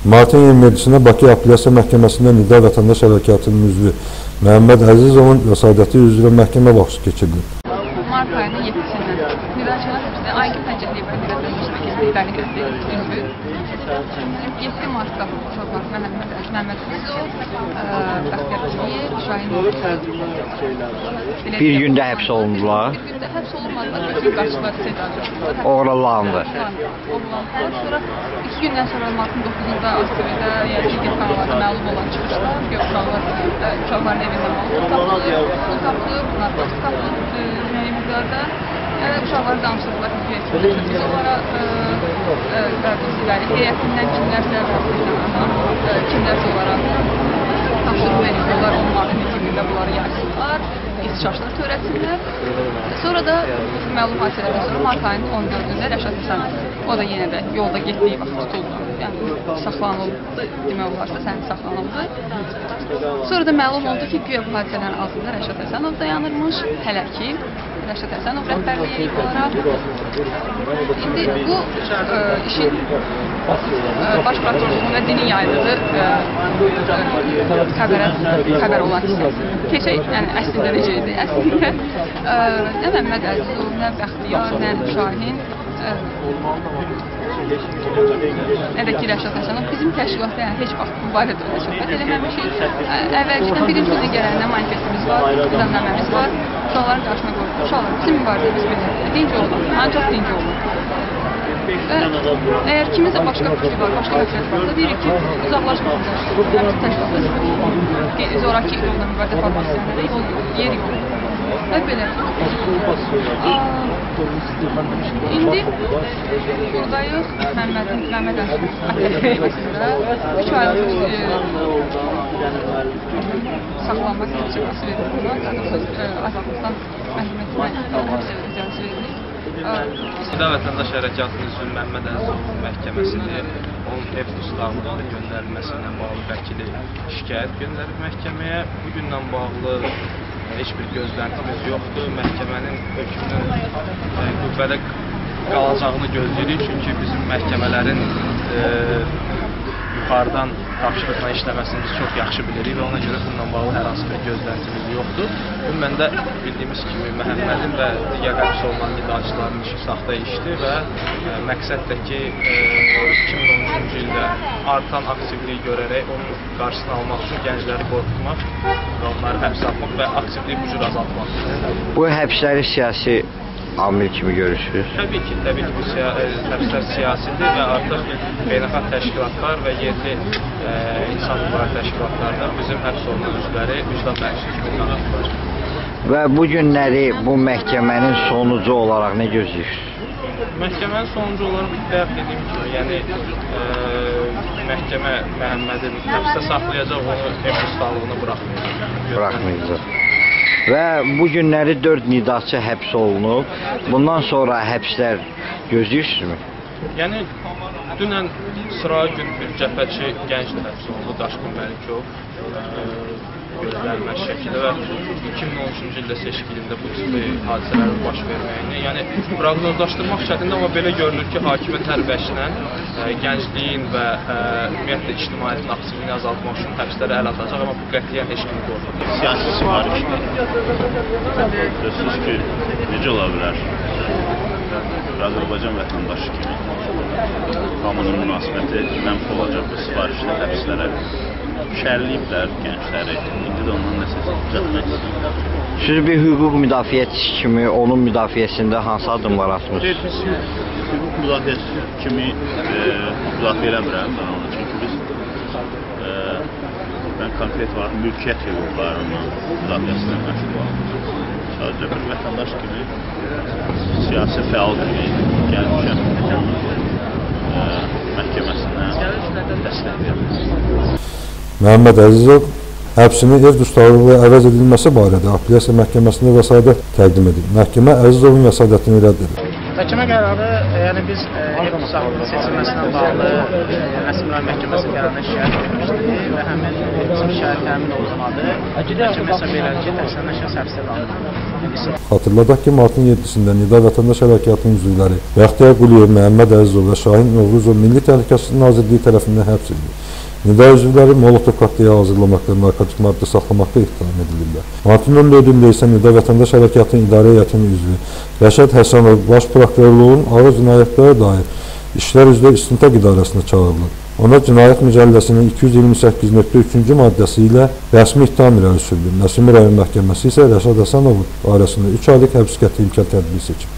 Martın 27-də Bakı Apellyasiya Məhkəməsində Nida Vətəndaş Hərəkatının üzvü Məhəmməd Əzizovun vəsadəti üzrə məhkəmə vaxtı keçirildi. Mart ayının 7-də Nidacılar hepsine Aygün Pəncəliyev Nida Vətəndaş Məhkəməsi idarəçisi üzvü 7 Martda uşaqlar Məhəmməd Əzizov, Bəxtiyar Əliyev, Şahin bir gündə həbs olundular. Bir gündə həbs olunmadılar, bütün qaçıqlar istedacaqlar. Oğralandı. Sonra 2 gündən sonra Martın 9-da ATV-də, yəni digər kanallarda məlum olan çıxışlar, uşaqların evindən pul tapılıb, narkotik tapılıb, miqdarda. Uşaqları danışırdılar, biz onlara heyətindən kimlərsə olaraq tapşırıq verirlər, onların mitingində bunları yaysınlar, istişaşlar törətsinlər. Sonra da məlum hadisələrdən sonra Mart ayının 14-də Rəşad Həsənov, o da yenə də yolda getdiyi vaxt tutuldu, yəni saxlanıldı, demək olarsa səni saxlanıldı. Sonra da məlum oldu ki, güya bu hadisələrin altında Rəşad Həsənov dayanırmış, hələ ki Rəşad Həsənov rəhbərliyi olaraq. İndi bu işin baş prokurorluğunun və dini yaydığı xəbər olan hissəsi. Keçək, yəni əslində necə idi? Əslində nə Məhəmməd Əzizov, nə Bəxtiyar, nə Şahin, nə də ki Rəşad Həsənov bizim təşkilatda yəni heç vaxt bu barədə söhbət eləməmişik. Əvvəlcədən birinci ildə gələndə manifestimiz var, düzənləməmiz var. Uşaqların qarşısına qoyulur. Uşaqlar bizim mübarizəmiz bilir. Dinc olun, ancaq dinc olun. Və əgər kiminsə başqa fikri var, başqa məqsəd varsa, deyirik ki, uzaqlaşmamız. Yəni təşkilatda zoraki yolla mübarizə aparmaq istəyənlərə yer yox. Və belə. İndi buradayıq Məhəmməd Əzizov məhkəməsində 3 aylıq saxlanma cəzası verildi. Azadlıqdan məhkəməsinə həbs cəzası verildi. Nida Vətəndaş Hərəkatının üzvü Məhəmməd Əzizov məhkəməsidir. Onun ev dustağının göndərilməsi ilə bağlı vəkili şikayət göndərib məhkəməyə. Bugündən bağlı heç bir gözləntimiz yoxdur. Məhkəmənin hökmünün qüvvədə qalacağını gözləyirik. Çünki bizim məhkəmələrin yuxarıdan tapşırıqla işləməsini biz çox yaxşı bilirik və ona görə bununla bağlı hər hansı bir gözləntimiz yoxdur. Ümumən də bildiyimiz kimi Məhəmmədin və digər həbs olunan nidacıların işi saxta işdir və məqsəd də ki 2013-cü ildə artan aktivliyi görərək onun qarşısını almaq üçün gəncləri qorxutmaq və onları həbs atmaq və aktivliyi bu cür azaltmaq. Bu həbsləri siyasi amil kimi görürsünüz? Təbii ki, bu həbslər siyasidir və artıq beynəlxalq təşkilatlar və yerli insan hüquqları təşkilatlarında bizim həbs olunan üzvləri vicdan məxsusu kimi tanıtılır. Və bu günləri bu məhkəmənin sonucu olaraq nə gözləyirsiniz? Məhkəmənin sonucu olaraq bayaq dediyim kimi, yəni məhkəmə Məhəmmədin həbsdə saxlayacaq, onu ev dustaqlığına buraxmayacaq. Və bu günləri 4 nidaçı həbs olunub. Bundan sonra həbslər gözləyirsinizmi? Yəni, dünən sıra gün bir cəbhəçi gənc həbs olundu, Daşqın Məlikov gözlənilməz şəkildə və 2013-cü ildə seçkilində bu tipli hadisələrin baş verməyini, yəni proqnozlaşdırmaq çətindir, amma belə görünür ki, hakimiyyət hər vəchlə gəncliyin və ümumiyyətlə ictimaiyyətin aktivliyini azaltmaq üçün həbslərə əl atacaq, amma bu qətiyyən heç kimi qorxur. Siyasi sifarişdir. Sözsüz ki, necə ola bilər? Azərbaycan vətəndaşı kimi hamının münasibəti mənfi olacaq bu sifarişli həbslərə şərliyiblər gəncləri. İndi də ondan nəsə düzəltmək istəyirlər. Siz bir hüquq müdafiəçisi kimi onun müdafiəsində hansı adımlar atmışsınız? Biz hüquq müdafiəçisi kimi müdafiə eləmirəm. Çünki biz mən konkret olaraq mülkiyyət hüquqlarının müdafiəsindən məşğulam. Sadəcə bir vətəndaş kimi siyasi fəal kimi gəlmişəm məhkəməsindən dəstək verir. Məhəmməd Əzizov həbsinin ev dustaqlığı əvəz edilməsi barədə Apellyasiya Məhkəməsində vəsadət təqdim edib. Məhkəmə Əzizovun vəsadətini rədd edib. Məhkəmə qərarı, yəni biz ev sahibi seçilməsinə bağlı Rəsmlər Məhkəməsi qərarına şikayət etmişdik və həmin bizim şikayət təmin olunmadı. Məhkəmə hesab elədi ki, təqsirlənən şəxs həbsdə qalmalıdır. Xatırladaq ki, martın 7-sində Nida Vətəndaş Hərəkatının üzvləri Bəxtiyar Quliyev, Məhəmməd Əzizov və Şahin Novruzov Milli Təhlükəsizlik Nazirliyi tərəfindən həbs edilir. Nida üzvləri Molotov kokteyli hazırlamaqda, narkotik maddə saxlamaqda ittiham edilirlər. Martın 14-də isə Nida Vətəndaş Hərəkatının İdarə Heyətinin üzvü Rəşad Həsənov Baş Prokurorluğun ağır cinayətlərə dair işlər üzrə istintaq idarəsinə çağırılır. Ona Cinayət Məcəlləsinin 228.3-cü maddəsi ilə rəsmi ittiham irəli sürülür. Nəsimi rayon məhkəməsi isə Rəşad Həsənovun barəsində 3 aylıq həbs qəti imkan tədbiri seçib.